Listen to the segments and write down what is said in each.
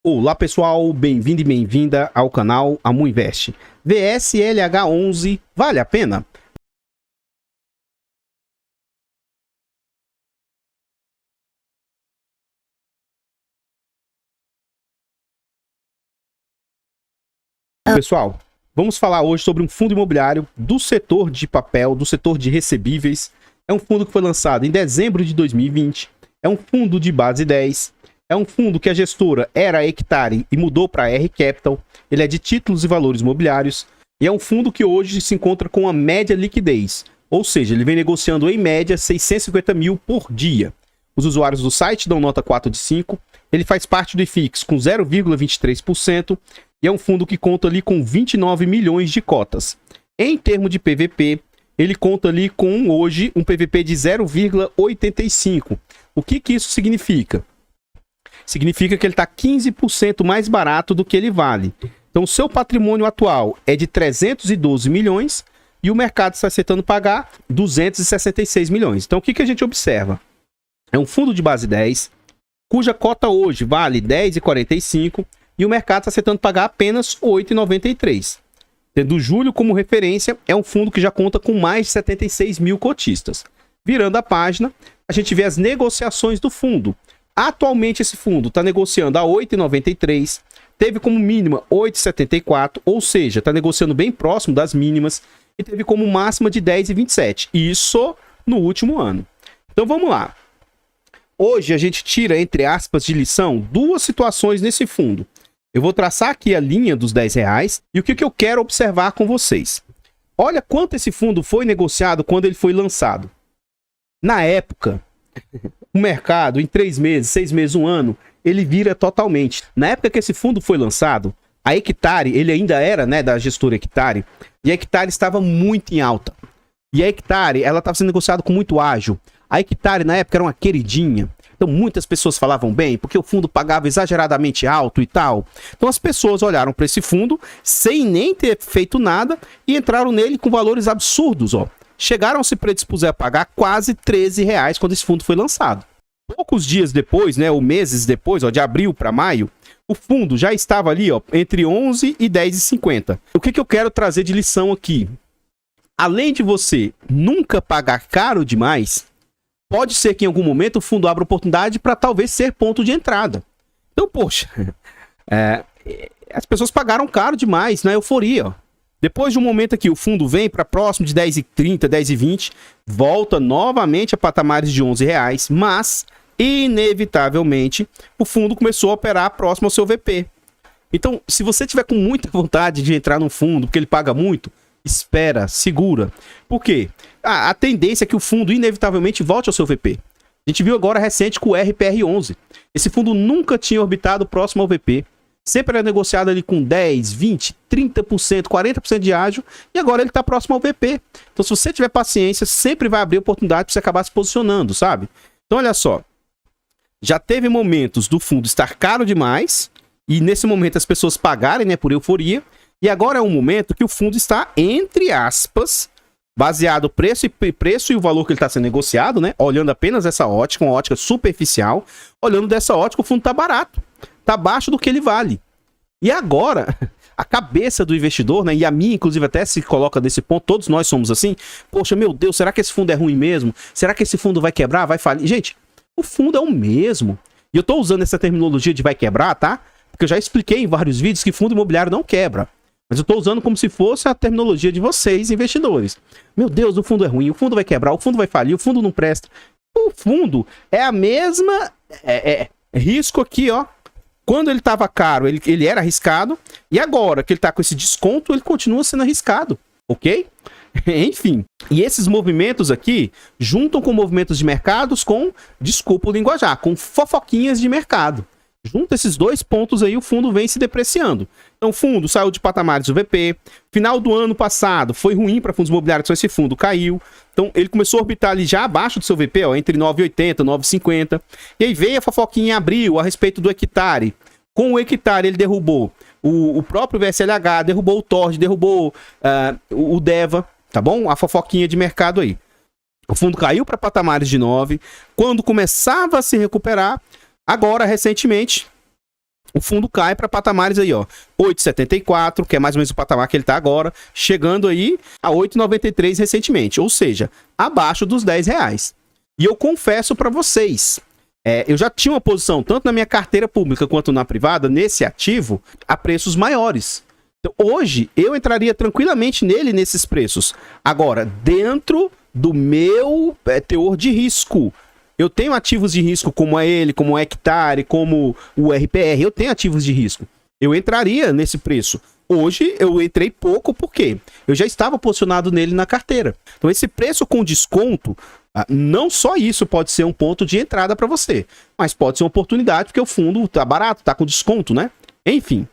Olá pessoal, bem-vindo e bem-vinda ao canal AmuInvest. VSLH11, vale a pena? Pessoal, vamos falar hoje sobre um fundo imobiliário do setor de papel, do setor de recebíveis. É um fundo que foi lançado em dezembro de 2020, é um fundo de base 10, é um fundo que a gestora era a Hectare e mudou para a R Capital. Ele é de títulos e valores imobiliários e é um fundo que hoje se encontra com a média liquidez, ou seja, ele vem negociando em média 650 mil por dia. Os usuários do site dão nota 4 de 5, ele faz parte do IFIX com 0,23% e é um fundo que conta ali com 29 milhões de cotas. Em termos de PVP, ele conta ali com hoje um PVP de 0,85. O que isso significa? Significa que ele está 15% mais barato do que ele vale. Então, o seu patrimônio atual é de 312 milhões e o mercado está aceitando pagar 266 milhões. Então, o que a gente observa? É um fundo de base 10, cuja cota hoje vale 10,45 e o mercado está aceitando pagar apenas 8,93. Tendo julho como referência, é um fundo que já conta com mais de 76 mil cotistas. Virando a página, a gente vê as negociações do fundo. Atualmente esse fundo está negociando a 8,93, teve como mínima 8,74, ou seja, está negociando bem próximo das mínimas, e teve como máxima de 10,27, isso no último ano. Então vamos lá. Hoje a gente tira, entre aspas, de lição, duas situações nesse fundo. Eu vou traçar aqui a linha dos R$10 e o que eu quero observar com vocês. Olha quanto esse fundo foi negociado quando ele foi lançado. Na época, o mercado, em 3 meses, 6 meses, 1 ano, ele vira totalmente. Na época que esse fundo foi lançado, a Hectare, ele ainda era, né, da gestora Hectare, e a Hectare estava muito em alta. E a Hectare, ela estava sendo negociada com muito ágil. A Hectare, na época, era uma queridinha. Então, muitas pessoas falavam bem, porque o fundo pagava exageradamente alto e tal. Então, as pessoas olharam para esse fundo, sem nem ter feito nada, e entraram nele com valores absurdos, ó. Chegaram a se predispuser a pagar quase R$13 quando esse fundo foi lançado. Poucos dias depois, né, ou meses depois, ó, de abril para maio, o fundo já estava ali, ó, entre 11 e 10,50. O que eu quero trazer de lição aqui? Além de você nunca pagar caro demais, pode ser que em algum momento o fundo abra oportunidade para talvez ser ponto de entrada. Então, poxa, as pessoas pagaram caro demais na euforia, ó. Depois de um momento aqui, o fundo vem para próximo de 10,30, 10,20, volta novamente a patamares de R$11, mas, inevitavelmente, o fundo começou a operar próximo ao seu VP. Então, se você tiver com muita vontade de entrar no fundo, porque ele paga muito, espera, segura. Por quê? A tendência é que o fundo, inevitavelmente, volte ao seu VP. A gente viu agora recente com o RPR11. Esse fundo nunca tinha orbitado próximo ao VP. Sempre era negociado ali com 10, 20, 30%, 40% de ágio, e agora ele está próximo ao VP. Então, se você tiver paciência, sempre vai abrir oportunidade para você acabar se posicionando, sabe? Então, olha só. Já teve momentos do fundo estar caro demais, e nesse momento as pessoas pagarem, né, por euforia, e agora é um momento que o fundo está, entre aspas, baseado preço e o valor que ele está sendo negociado, né? Olhando apenas essa ótica, uma ótica superficial, olhando dessa ótica, o fundo está barato. Está abaixo do que ele vale. E agora, a cabeça do investidor, né, e a minha, inclusive, até se coloca nesse ponto, todos nós somos assim, poxa, meu Deus, será que esse fundo é ruim mesmo? Será que esse fundo vai quebrar, vai falir? Gente, o fundo é o mesmo. E eu estou usando essa terminologia de vai quebrar, tá? Porque eu já expliquei em vários vídeos que fundo imobiliário não quebra. Mas eu estou usando como se fosse a terminologia de vocês, investidores. Meu Deus, o fundo é ruim, o fundo vai quebrar, o fundo vai falir, o fundo não presta. O fundo é a mesma... risco aqui, ó. Quando ele estava caro, ele era arriscado. E agora que ele está com esse desconto, ele continua sendo arriscado. Ok? Enfim. E esses movimentos aqui juntam com movimentos de mercados com, desculpa o linguajar, com fofoquinhas de mercado. Junta esses dois pontos aí, o fundo vem se depreciando. Então, o fundo saiu de patamares do VP. Final do ano passado foi ruim para fundos imobiliários, então esse fundo caiu. Então, ele começou a orbitar ali já abaixo do seu VP, ó, entre 9,80 e 9,50. E aí veio a fofoquinha em abril a respeito do Hectare. Com o Hectare, ele derrubou o próprio VSLH, derrubou o Tord, derrubou o Deva, tá bom? A fofoquinha de mercado aí. O fundo caiu para patamares de 9. Quando começava a se recuperar, agora, recentemente, o fundo cai para patamares aí, ó, 8,74, que é mais ou menos o patamar que ele está agora, chegando aí a 8,93 recentemente, ou seja, abaixo dos R$10. E eu confesso para vocês, eu já tinha uma posição, tanto na minha carteira pública quanto na privada, nesse ativo, a preços maiores. Então, hoje, eu entraria tranquilamente nele nesses preços. Agora, dentro do meu teor de risco. Eu tenho ativos de risco como ele, como o Hectare, como o RPR. Eu tenho ativos de risco. Eu entraria nesse preço. Hoje, eu entrei pouco, porque eu já estava posicionado nele na carteira. Então, esse preço com desconto, não só isso pode ser um ponto de entrada para você, mas pode ser uma oportunidade, porque o fundo tá barato, tá com desconto, né? Enfim.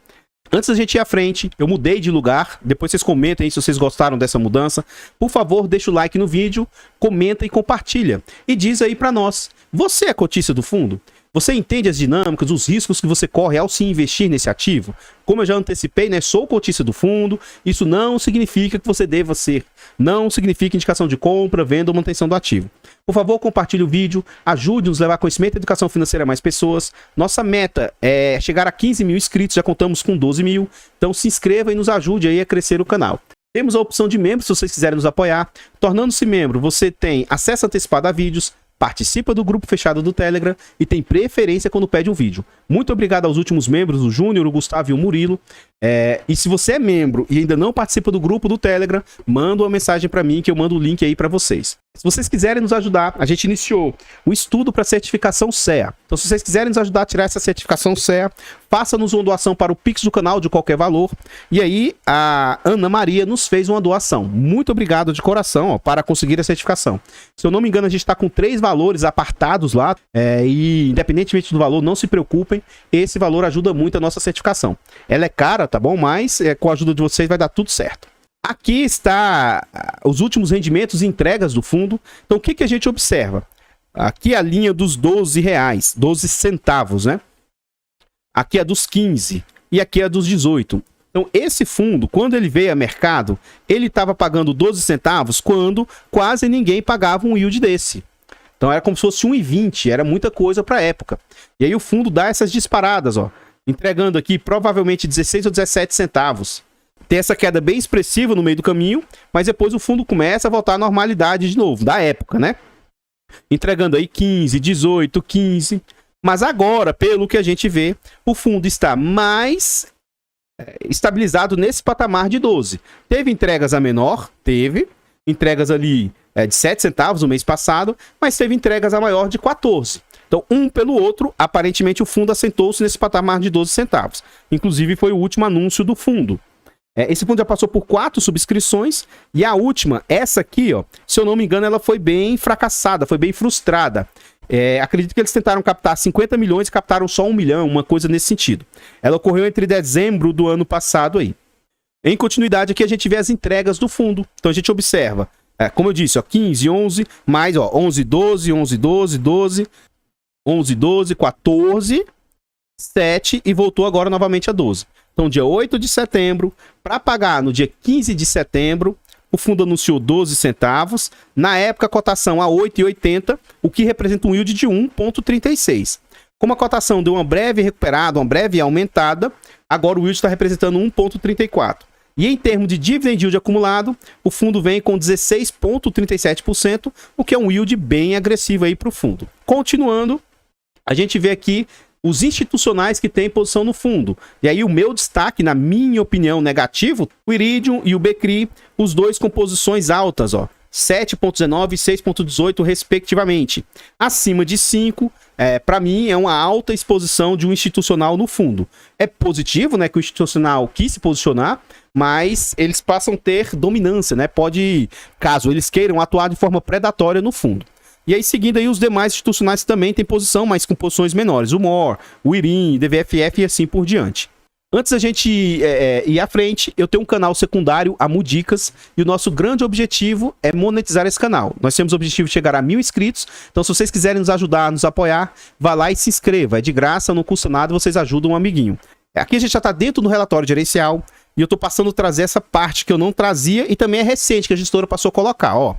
Antes da gente ir à frente, eu mudei de lugar. Depois vocês comentem aí se vocês gostaram dessa mudança. Por favor, deixa o like no vídeo, comenta e compartilha. E diz aí pra nós, você é cotista do fundo? Você entende as dinâmicas, os riscos que você corre ao se investir nesse ativo? Como eu já antecipei, né, sou cotista do fundo. Isso não significa que você deva ser. Não significa indicação de compra, venda ou manutenção do ativo. Por favor, compartilhe o vídeo, ajude-nos a levar conhecimento e educação financeira a mais pessoas. Nossa meta é chegar a 15 mil inscritos, já contamos com 12 mil. Então se inscreva e nos ajude aí a crescer o canal. Temos a opção de membro, se vocês quiserem nos apoiar. Tornando-se membro, você tem acesso antecipado a vídeos, participa do grupo fechado do Telegram e tem preferência quando pede um vídeo. Muito obrigado aos últimos membros, o Júnior, o Gustavo e o Murilo. E se você é membro e ainda não participa do grupo do Telegram, manda uma mensagem para mim que eu mando o link aí para vocês. Se vocês quiserem nos ajudar, a gente iniciou o estudo para certificação CEA. Então, se vocês quiserem nos ajudar a tirar essa certificação CEA, faça-nos uma doação para o Pix do canal de qualquer valor. E aí, a Ana Maria nos fez uma doação. Muito obrigado de coração, ó, para conseguir a certificação. Se eu não me engano, a gente está com 3 valores apartados lá. E independentemente do valor, não se preocupem. Esse valor ajuda muito a nossa certificação. Ela é cara, tá bom? Mas com a ajuda de vocês vai dar tudo certo. Aqui está os últimos rendimentos e entregas do fundo. Então, o que, que a gente observa? Aqui a linha dos R$12, 12 centavos, né? Aqui é dos 15 e aqui é dos 18. Então, esse fundo, quando ele veio a mercado, ele estava pagando 12 centavos quando quase ninguém pagava um yield desse. Então, era como se fosse 1,20, era muita coisa para a época. E aí o fundo dá essas disparadas, ó, entregando aqui provavelmente 16 ou 17 centavos. Tem essa queda bem expressiva no meio do caminho, mas depois o fundo começa a voltar à normalidade de novo, da época, né? Entregando aí 15, 18, 15. Mas agora, pelo que a gente vê, o fundo está mais estabilizado nesse patamar de 12. Teve entregas a menor? Teve. Entregas ali de 7 centavos no mês passado, mas teve entregas a maior de 14. Então, um pelo outro, aparentemente o fundo assentou-se nesse patamar de 12 centavos. Inclusive, foi o último anúncio do fundo. Esse fundo já passou por 4 subscrições e a última, essa aqui, ó, se eu não me engano, ela foi bem fracassada, foi bem frustrada. Acredito que eles tentaram captar 50 milhões e captaram só 1 milhão, uma coisa nesse sentido. Ela ocorreu entre dezembro do ano passado aí. Em continuidade aqui a gente vê as entregas do fundo. Então a gente observa, como eu disse, ó, 15, 11, mais ó, 11, 12, 11, 12, 12, 11, 12, 14, 7 e voltou agora novamente a 12. Então, dia 8 de setembro, para pagar no dia 15 de setembro, o fundo anunciou 12 centavos. Na época, a cotação a 8,80, o que representa um yield de 1,36. Como a cotação deu uma breve recuperada, uma breve aumentada, agora o yield está representando 1,34. E em termos de dividend yield acumulado, o fundo vem com 16,37%, o que é um yield bem agressivo aí para o fundo. Continuando, a gente vê aqui os institucionais que têm posição no fundo. E aí o meu destaque, na minha opinião, negativo, o Iridium e o Becri, os dois com posições altas, ó, 7,19 e 6,18 respectivamente. Acima de 5, para mim, é uma alta exposição de um institucional no fundo. É positivo, né, que o institucional quis se posicionar, mas eles passam a ter dominância, né? Pode, caso eles queiram atuar de forma predatória no fundo. E aí, seguindo aí, os demais institucionais também têm posição, mas com posições menores. O MOR, o IRIM, DVFF e assim por diante. Antes da gente ir à frente, eu tenho um canal secundário, a Mudicas, e o nosso grande objetivo é monetizar esse canal. Nós temos o objetivo de chegar a 1000 inscritos, então se vocês quiserem nos ajudar, nos apoiar, vá lá e se inscreva. É de graça, não custa nada, vocês ajudam um amiguinho. Aqui a gente já está dentro do relatório gerencial, e eu estou passando a trazer essa parte que eu não trazia, e também é recente, que a gestora passou a colocar, ó.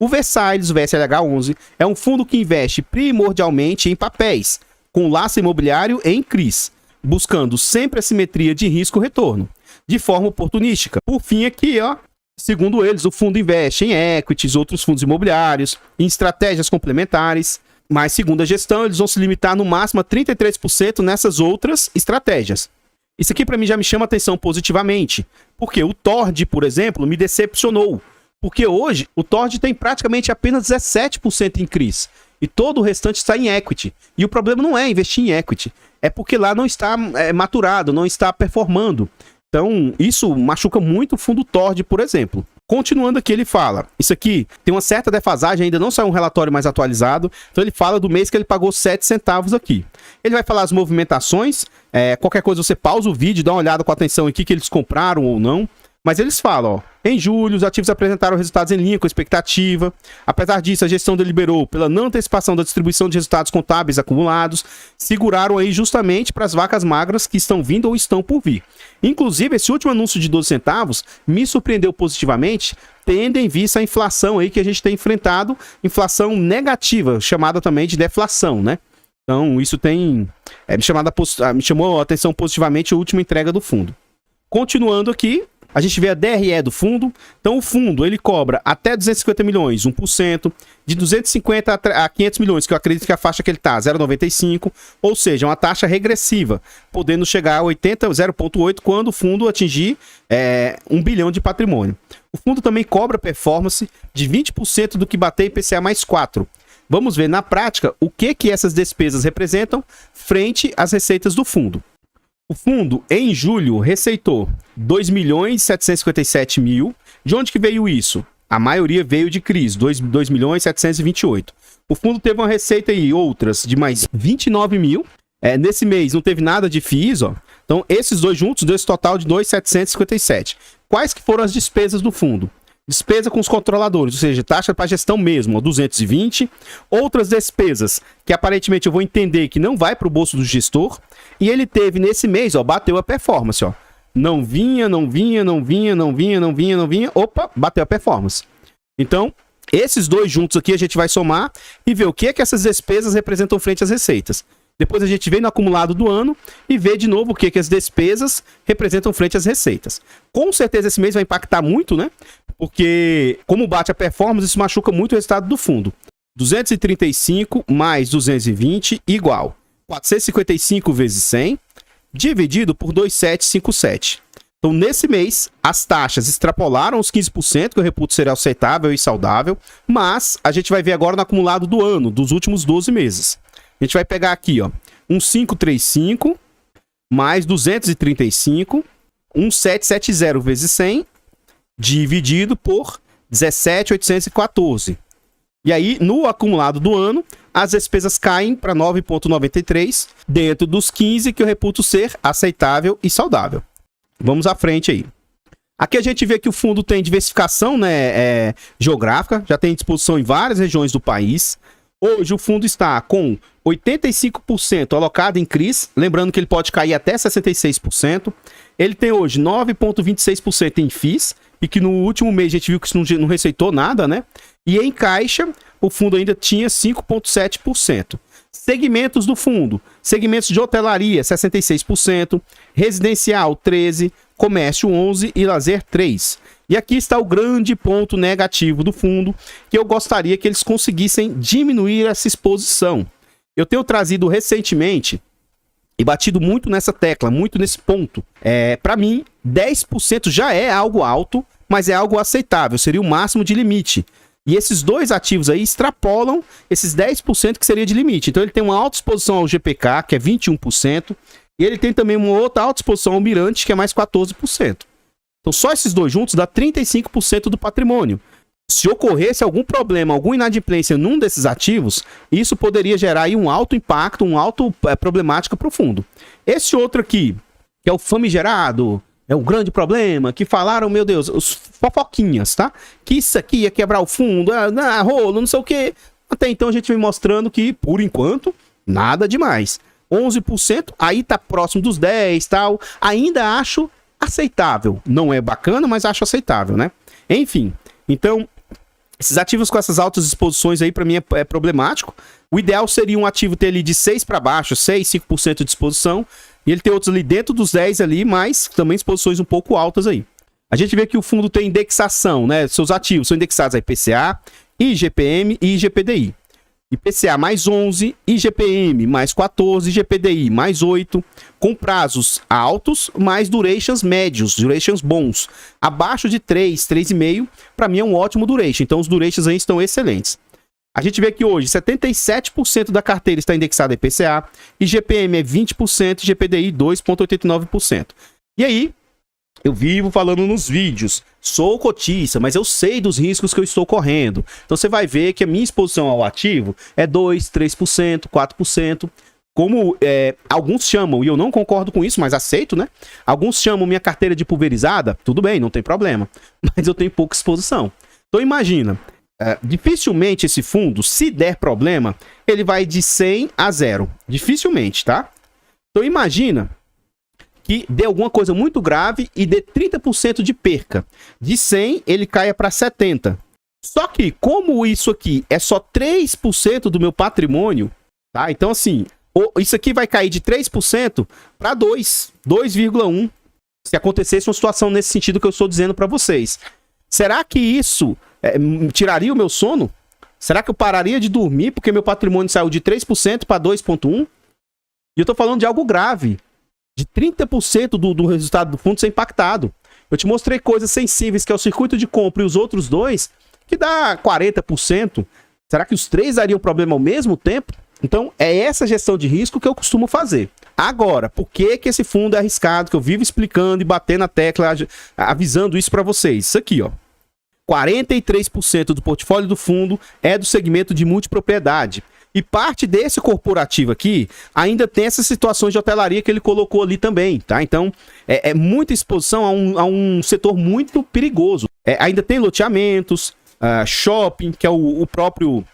O Versalhes, o VSLH11, é um fundo que investe primordialmente em papéis, com laço imobiliário e em CRIs. buscando sempre a simetria de risco-retorno, de forma oportunística. Por fim, aqui, ó, segundo eles, o fundo investe em equities, outros fundos imobiliários, em estratégias complementares, mas segundo a gestão, eles vão se limitar no máximo a 33% nessas outras estratégias. Isso aqui para mim já me chama atenção positivamente, porque o Tord, por exemplo, me decepcionou, porque hoje o Tord tem praticamente apenas 17% em CRIs, e todo o restante está em equity. E o problema não é investir em equity, é porque lá não está maturado, não está performando. Então, isso machuca muito o fundo Tord, por exemplo. Continuando aqui, ele fala, isso aqui tem uma certa defasagem, ainda não saiu um relatório mais atualizado, então ele fala do mês que ele pagou 7 centavos aqui. Ele vai falar as movimentações, qualquer coisa você pausa o vídeo, dá uma olhada com atenção aqui que eles compraram ou não. Mas eles falam, ó, em julho, os ativos apresentaram resultados em linha com a expectativa. Apesar disso, a gestão deliberou pela não antecipação da distribuição de resultados contábeis acumulados. Seguraram aí justamente para as vacas magras que estão vindo ou estão por vir. Inclusive, esse último anúncio de 12 centavos me surpreendeu positivamente, tendo em vista a inflação aí que a gente tem enfrentado, inflação negativa, chamada também de deflação, né? Então, isso tem me chamou a atenção positivamente a última entrega do fundo. Continuando aqui, a gente vê a DRE do fundo. Então, o fundo, ele cobra até 250 milhões, 1%. De 250 a 500 milhões, que eu acredito que a faixa que ele está, 0,95. Ou seja, uma taxa regressiva, podendo chegar a 0,8 quando o fundo atingir 1 bilhão de patrimônio. O fundo também cobra performance de 20% do que bater IPCA mais 4. Vamos ver na prática o que essas despesas representam frente às receitas do fundo. O fundo, em julho, receitou 2.757.000. De onde que veio isso? A maioria veio de CRIs, 2.728. O fundo teve uma receita aí, outras, de mais 29 mil. Nesse mês não teve nada de FIIs, ó. Então, esses dois juntos deu esse total de 2.757. Quais que foram as despesas do fundo? Despesa com os controladores, ou seja, taxa para gestão mesmo, ó, 220. Outras despesas que aparentemente eu vou entender que não vai para o bolso do gestor. E ele teve nesse mês, ó, bateu a performance, ó. Não vinha. Opa, bateu a performance. Então, esses dois juntos aqui a gente vai somar e ver o que essas despesas representam frente às receitas. Depois a gente vem no acumulado do ano e vê de novo o que as despesas representam frente às receitas. Com certeza esse mês vai impactar muito, né? Porque como bate a performance, isso machuca muito o resultado do fundo. 235 mais 220 igual 455 vezes 100 dividido por 2.757. Então, nesse mês, as taxas extrapolaram os 15%, que eu reputo ser aceitável e saudável, mas a gente vai ver agora no acumulado do ano, dos últimos 12 meses. A gente vai pegar aqui, ó, 1.535 mais 235, 1.770 vezes 100, dividido por 17.814. E aí, no acumulado do ano, as despesas caem para 9,93, dentro dos 15 que eu reputo ser aceitável e saudável. Vamos à frente aí. Aqui a gente vê que o fundo tem diversificação, né, geográfica, já tem disposição em várias regiões do país. Hoje o fundo está com 85% alocado em CRIs, lembrando que ele pode cair até 66%. Ele tem hoje 9,26% em FIIs, e que no último mês a gente viu que isso não receitou nada, né? E em caixa, o fundo ainda tinha 5,7%. Segmentos do fundo: segmentos de hotelaria, 66%, residencial, 13%, comércio, 11% e lazer, 3%. E aqui está o grande ponto negativo do fundo, que eu gostaria que eles conseguissem diminuir essa exposição. Eu tenho trazido recentemente e batido muito nessa tecla, muito nesse ponto. Para mim, 10% já é algo alto, mas é algo aceitável, seria o máximo de limite. E esses dois ativos aí extrapolam esses 10% que seria de limite. Então ele tem uma alta exposição ao GPK, que é 21%, e ele tem também uma outra alta exposição ao Mirante, que é mais 14%. Então só esses dois juntos dá 35% do patrimônio. Se ocorresse algum problema, alguma inadimplência num desses ativos, isso poderia gerar aí um alto impacto, um alto problemática para o fundo. Esse outro aqui, que é o famigerado, é o grande problema, que falaram, meu Deus, os fofoquinhas, tá? Que isso aqui ia quebrar o fundo, rolo, não sei o quê. Até então a gente vem mostrando que, por enquanto, nada demais. 11%, aí tá próximo dos 10% e tal. Ainda acho aceitável. Não é bacana, mas acho aceitável, né? Enfim, então, Esses ativos com essas altas exposições aí, para mim, é problemático. O ideal seria um ativo ter ali de 6 para baixo, 6, 5% de exposição, e ele ter outros ali dentro dos 10 ali, mas também exposições um pouco altas aí. A gente vê que o fundo tem indexação, né? Seus ativos são indexados a IPCA, IGPM e IGPDI. IPCA mais 11, IGPM mais 14, IGPDI mais 8, com prazos altos, mais durations médios, durations bons. Abaixo de 3, 3,5, para mim é um ótimo duration. Então os durations aí estão excelentes. A gente vê que hoje 77% da carteira está indexada a IPCA, IGPM é 20%, IGPDI 2,89%. E aí, eu vivo falando nos vídeos, sou cotista, mas eu sei dos riscos que eu estou correndo. Então você vai ver que a minha exposição ao ativo é 2%, 3%, 4%. Como alguns chamam, e eu não concordo com isso, mas aceito, né? Alguns chamam minha carteira de pulverizada, tudo bem, não tem problema. Mas eu tenho pouca exposição. Então imagina, dificilmente esse fundo, se der problema, ele vai de 100 a 0. Dificilmente, tá? Então imagina que dê alguma coisa muito grave e dê 30% de perca. De 100, ele caia para 70. Só que, como isso aqui é só 3% do meu patrimônio, tá? Então, assim, isso aqui vai cair de 3% para 2,1%. Se acontecesse uma situação nesse sentido que eu estou dizendo para vocês. Será que isso tiraria o meu sono? Será que eu pararia de dormir porque meu patrimônio saiu de 3% para 2,1%? E eu tô falando de algo grave. De 30% do resultado do fundo ser impactado. Eu te mostrei coisas sensíveis, que é o circuito de compra e os outros dois, que dá 40%. Será que os três dariam problema ao mesmo tempo? Então, é essa gestão de risco que eu costumo fazer. Agora, por que que esse fundo é arriscado? Que eu vivo explicando e batendo na tecla, avisando isso para vocês. Isso aqui, ó. 43% do portfólio do fundo é do segmento de multipropriedade. E parte desse corporativo aqui ainda tem essas situações de hotelaria que ele colocou ali também, tá? Então, é muita exposição a um setor muito perigoso. Ainda tem loteamentos, shopping, que é o próprio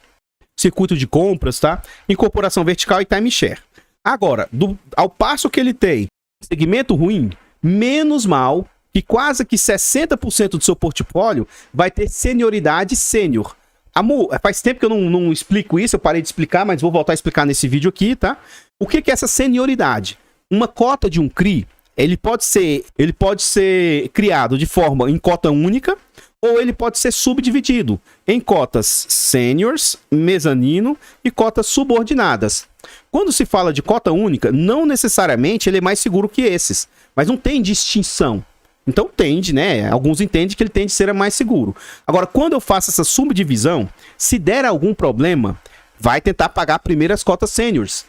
circuito de compras, tá? Incorporação vertical e timeshare. Agora, ao passo que ele tem segmento ruim, menos mal que quase que 60% do seu portfólio vai ter senioridade sênior. Amor, faz tempo que eu não explico isso, eu parei de explicar, mas vou voltar a explicar nesse vídeo aqui, tá? O que é essa senioridade? Uma cota de um CRI, ele pode ser criado de forma em cota única, ou ele pode ser subdividido em cotas seniors, mezanino e cotas subordinadas. Quando se fala de cota única, não necessariamente ele é mais seguro que esses, mas não tem distinção. Então tende, né? Alguns entendem que ele tende a ser mais seguro. Agora, quando eu faço essa subdivisão, se der algum problema, vai tentar pagar primeiro as cotas seniors.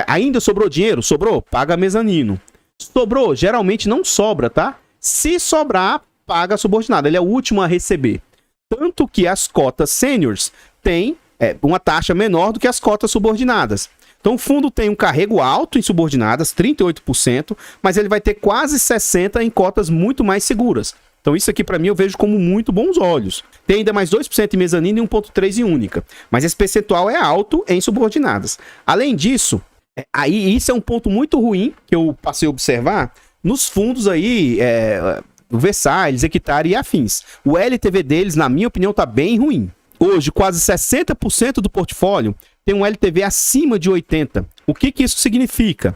Ainda sobrou dinheiro? Sobrou? Paga mezanino. Sobrou? Geralmente não sobra, tá? Se sobrar, paga subordinado. Ele é o último a receber. Tanto que as cotas seniors têm uma taxa menor do que as cotas subordinadas. Então o fundo tem um carrego alto em subordinadas, 38%, mas ele vai ter quase 60% em cotas muito mais seguras. Então isso aqui para mim eu vejo como muito bons olhos. Tem ainda mais 2% em mezanino e 1,3% em única. Mas esse percentual é alto em subordinadas. Além disso, aí isso é um ponto muito ruim que eu passei a observar nos fundos aí, o Versalhes, Hectare e afins. O LTV deles, na minha opinião, tá bem ruim. Hoje, quase 60% do portfólio tem um LTV acima de 80. O que isso significa?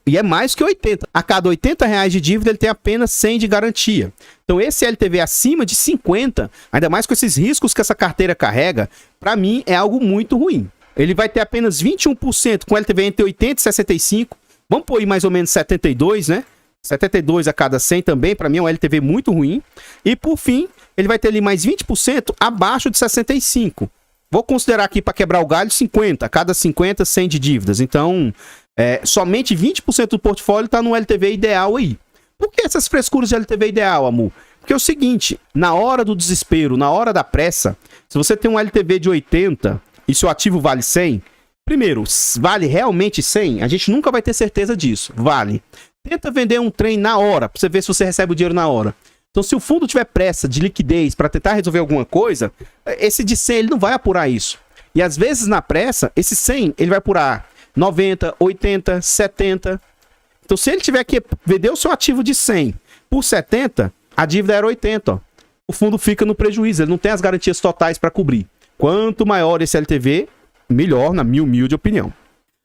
E é mais que 80. A cada R$80 de dívida, ele tem apenas 100 de garantia. Então, esse LTV acima de 50, ainda mais com esses riscos que essa carteira carrega, para mim é algo muito ruim. Ele vai ter apenas 21% com LTV entre 80 e 65. Vamos pôr aí mais ou menos 72, né? 72 a cada 100 também, para mim é um LTV muito ruim. E por fim, ele vai ter ali mais 20% abaixo de 65. Vou considerar aqui para quebrar o galho 50, a cada 50, 100 de dívidas. Então, somente 20% do portfólio está no LTV ideal aí. Por que essas frescuras de LTV ideal, amor? Porque é o seguinte, na hora do desespero, na hora da pressa, se você tem um LTV de 80 e seu ativo vale 100, primeiro, vale realmente 100? A gente nunca vai ter certeza disso. Vale. Tenta vender um trem na hora, para você ver se você recebe o dinheiro na hora. Então, se o fundo tiver pressa de liquidez para tentar resolver alguma coisa, esse de 100 ele não vai apurar isso. E às vezes, na pressa, esse 100 ele vai apurar 90, 80, 70. Então, se ele tiver que vender o seu ativo de 100 por 70, a dívida era 80. Ó. o fundo fica no prejuízo, ele não tem as garantias totais para cobrir. Quanto maior esse LTV, melhor, na minha humilde opinião.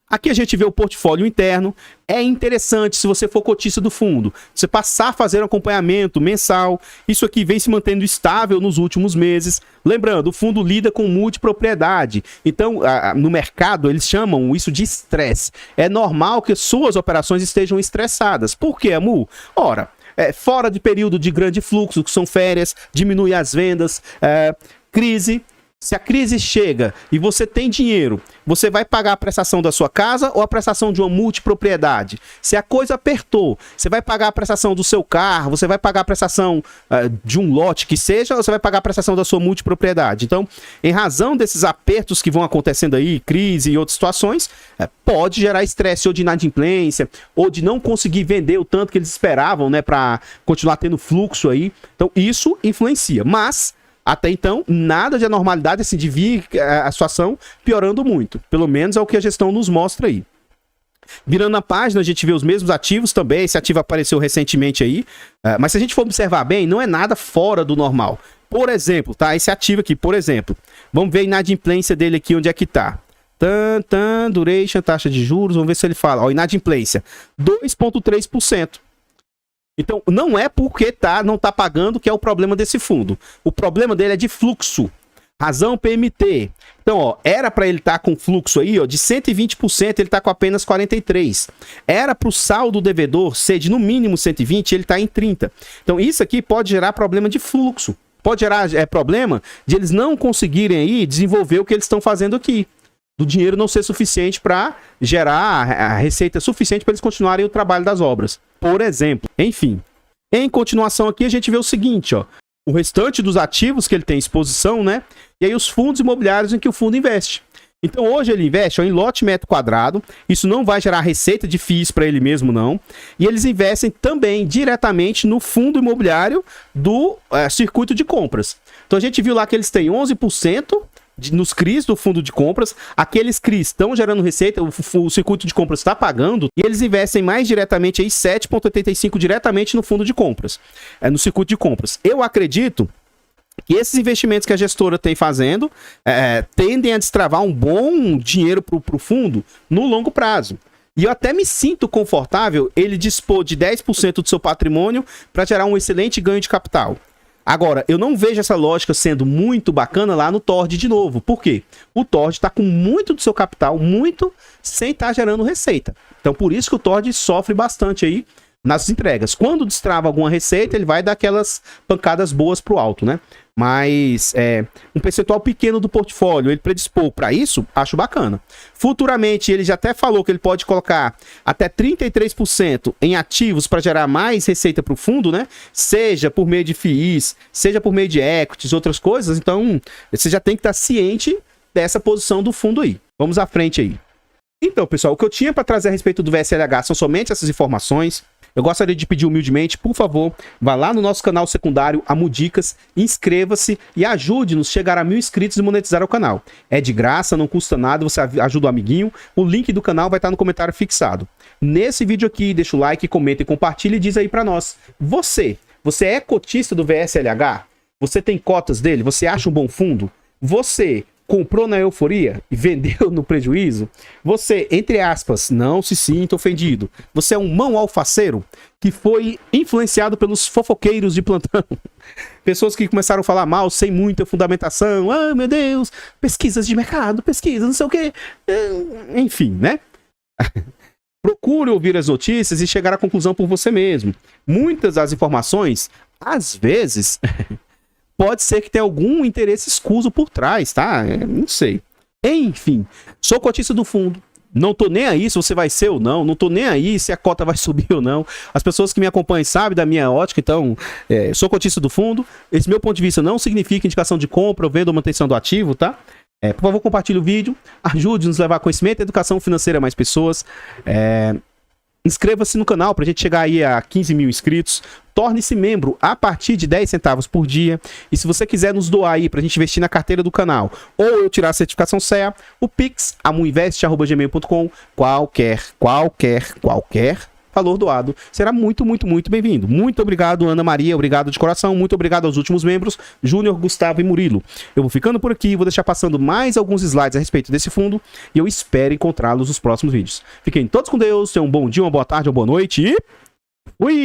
Aqui a gente vê o portfólio interno. É interessante, se você for cotista do fundo, você passar a fazer um acompanhamento mensal. Isso aqui vem se mantendo estável nos últimos meses. Lembrando, o fundo lida com multipropriedade. Então, no mercado, eles chamam isso de estresse. É normal que suas operações estejam estressadas. Por quê, Amu? Ora, fora de período de grande fluxo, que são férias, diminui as vendas, crise. Se a crise chega e você tem dinheiro, você vai pagar a prestação da sua casa ou a prestação de uma multipropriedade? Se a coisa apertou, você vai pagar a prestação do seu carro, você vai pagar a prestação de um lote que seja, ou você vai pagar a prestação da sua multipropriedade? Então, em razão desses apertos que vão acontecendo aí, crise e outras situações, pode gerar estresse ou de inadimplência, ou de não conseguir vender o tanto que eles esperavam, né, para continuar tendo fluxo aí. Então, isso influencia, mas até então, nada de anormalidade, assim, de vir a situação piorando muito. Pelo menos é o que a gestão nos mostra aí. Virando a página, a gente vê os mesmos ativos também. Esse ativo apareceu recentemente aí. Mas se a gente for observar bem, não é nada fora do normal. Por exemplo, tá? Esse ativo aqui, por exemplo. Vamos ver a inadimplência dele aqui, onde é que tá. Duration, taxa de juros. Vamos ver se ele fala. Ó, inadimplência. 2,3%. Então, não é porque não tá pagando que é o problema desse fundo. O problema dele é de fluxo. Razão PMT. Então, ó, era para ele estar com fluxo aí, ó, de 120%, ele tá com apenas 43%. Era para o saldo devedor ser de no mínimo 120%, ele tá em 30%. Então, isso aqui pode gerar problema de fluxo. Pode gerar problema de eles não conseguirem aí desenvolver o que eles estão fazendo aqui. Do dinheiro não ser suficiente para gerar a receita suficiente para eles continuarem o trabalho das obras. Por exemplo, enfim. Em continuação aqui a gente vê o seguinte, ó. O restante dos ativos que ele tem exposição, né? E aí os fundos imobiliários em que o fundo investe. Então hoje ele investe em lote metro quadrado. Isso não vai gerar receita de FIIs para ele mesmo, não. E eles investem também diretamente no fundo imobiliário do circuito de compras. Então a gente viu lá que eles têm 11%. Nos CRIs do fundo de compras, aqueles CRIs estão gerando receita, o circuito de compras está pagando, e eles investem mais diretamente aí 7,85% diretamente no fundo de compras, no circuito de compras. Eu acredito que esses investimentos que a gestora tem fazendo tendem a destravar um bom dinheiro para o fundo no longo prazo. E eu até me sinto confortável ele dispor de 10% do seu patrimônio para gerar um excelente ganho de capital. Agora, eu não vejo essa lógica sendo muito bacana lá no Tord de novo. Por quê? O Tord está com muito do seu capital, muito, sem estar gerando receita. Então, por isso que o Tord sofre bastante aí nas entregas. Quando destrava alguma receita, ele vai dar aquelas pancadas boas pro alto, né? Mas um percentual pequeno do portfólio, ele predispor para isso, acho bacana. Futuramente, ele já até falou que ele pode colocar até 33% em ativos para gerar mais receita para o fundo, né? Seja por meio de FIIs, seja por meio de equities, outras coisas. Então, você já tem que estar ciente dessa posição do fundo aí. Vamos à frente aí. Então, pessoal, o que eu tinha para trazer a respeito do VSLH são somente essas informações. Eu gostaria de pedir humildemente, por favor, vá lá no nosso canal secundário, Amu Dicas, inscreva-se e ajude-nos a chegar a 1000 inscritos e monetizar o canal. É de graça, não custa nada, você ajuda o amiguinho. O link do canal vai estar no comentário fixado. Nesse vídeo aqui, deixa o like, comenta e compartilha e diz aí pra nós. Você é cotista do VSLH? Você tem cotas dele? Você acha um bom fundo? Você comprou na euforia e vendeu no prejuízo? Você, entre aspas, não se sinta ofendido. Você é um mão alfaceiro que foi influenciado pelos fofoqueiros de plantão. Pessoas que começaram a falar mal sem muita fundamentação. Ah, meu Deus, pesquisas de mercado, pesquisas, não sei o quê. Enfim, né? Procure ouvir as notícias e chegar à conclusão por você mesmo. Muitas das informações, às vezes... pode ser que tenha algum interesse escuso por trás, tá? Não sei. Enfim, sou cotista do fundo. Não tô nem aí se você vai ser ou não. Não tô nem aí se a cota vai subir ou não. As pessoas que me acompanham sabem da minha ótica, então, sou cotista do fundo. Esse meu ponto de vista não significa indicação de compra ou venda ou manutenção do ativo, tá? Por favor, compartilhe o vídeo. Ajude-nos a levar conhecimento e educação financeira a mais pessoas. Inscreva-se no canal para a gente chegar aí a 15 mil inscritos. Torne-se membro a partir de 10 centavos por dia. E se você quiser nos doar aí para a gente investir na carteira do canal ou eu tirar a certificação CEA, o Pix, amuinvest@gmail.com, qualquer valor doado será muito, muito, muito bem-vindo. Muito obrigado, Ana Maria, obrigado de coração, muito obrigado aos últimos membros, Júnior, Gustavo e Murilo. Eu vou ficando por aqui, vou deixar passando mais alguns slides a respeito desse fundo e eu espero encontrá-los nos próximos vídeos. Fiquem todos com Deus, tenham um bom dia, uma boa tarde, uma boa noite e... fui!